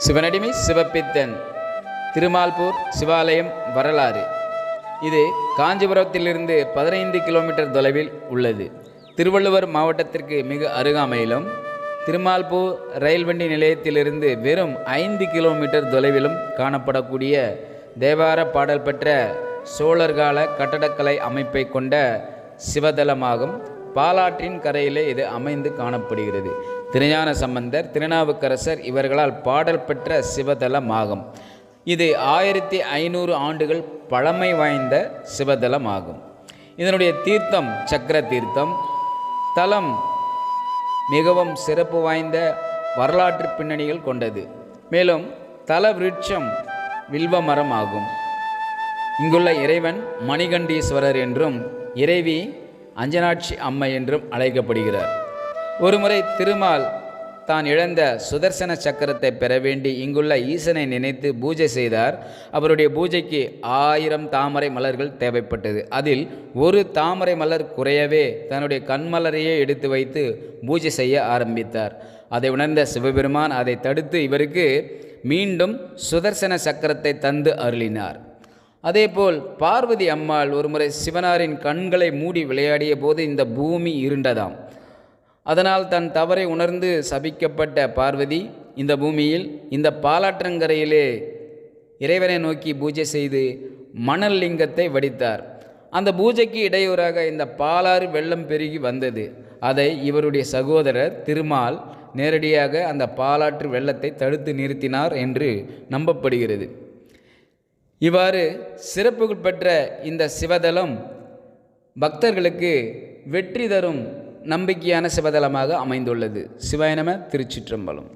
சிவனடிமை சிவப்பித்தன் திருமால்பூர் சிவாலயம் வரலாறு. இது காஞ்சிபுரத்திலிருந்து 15 கிலோமீட்டர் தொலைவில் உள்ளது. திருவள்ளுவர் மாவட்டத்திற்கு மிக அருகாமையிலும் திருமால்பூர் ரயில்வண்டி நிலையத்திலிருந்து வெறும் 5 கிலோமீட்டர் தொலைவிலும் காணப்படக்கூடிய தேவார பாடல் பெற்ற சோழர்கால கட்டடக்கலை அமைப்பை கொண்ட சிவதலமாகும். பாலாற்றின் கரையிலே இது அமைந்து காணப்படுகிறது. திருஞான சம்பந்தர், திருநாவுக்கரசர் இவர்களால் பாடல் பெற்ற சிவதலமாகும். இது 1500 ஆண்டுகள் பழமை வாய்ந்த சிவதலமாகும். இதனுடைய தீர்த்தம் சக்கர தீர்த்தம். தலம் மிகவும் சிறப்பு வாய்ந்த வரலாற்று பின்னணிகள் கொண்டது. மேலும் தல விருட்சம் வில்வ மரம் ஆகும். இங்குள்ள இறைவன் மணிகண்டீஸ்வரர் என்றும் இறைவி அஞ்சனாட்சி அம்மை என்றும் அழைக்கப்படுகிறார். ஒருமுறை திருமால் தான் இழந்த சுதர்சன சக்கரத்தை பெற வேண்டி இங்குள்ள ஈசனை நினைத்து பூஜை செய்தார். அவருடைய பூஜைக்கு 1000 தாமரை மலர்கள் தேவைப்பட்டது. அதில் ஒரு தாமரை மலர் குறையவே தன்னுடைய கண்மலரையே எடுத்து வைத்து பூஜை செய்ய ஆரம்பித்தார். அதை உணர்ந்த சிவபெருமான் அதை தடுத்து இவருக்கு மீண்டும் சுதர்சன சக்கரத்தை தந்து அருளினார். அதேபோல் பார்வதி அம்மாள் ஒருமுறை சிவனாரின் கண்களை மூடி விளையாடிய போது இந்த பூமி இருண்டதாம். அதனால் தன் தவறை உணர்ந்து சபிக்கப்பட்ட பார்வதி இந்த பூமியில் இந்த பாலாற்றங்கரையிலே இறைவனை நோக்கி பூஜை செய்து மணல் லிங்கத்தை வடித்தார். அந்த பூஜைக்கு இடையூறாக இந்த பாலாறு வெள்ளம் பெருகி வந்தது. அதை இவருடைய சகோதரர் திருமால் நேரடியாக அந்த பாலாற்று வெள்ளத்தை தடுத்து நிறுத்தினார் என்று நம்பப்படுகிறது. இவ்வாறு சிறப்புகள் பெற்ற இந்த சிவதலம் பக்தர்களுக்கு வெற்றி தரும் நம்பிக்கையான சிவதலமாக அமைந்துள்ளது. சிவாய நம. திருச்சிற்றம்பலம்.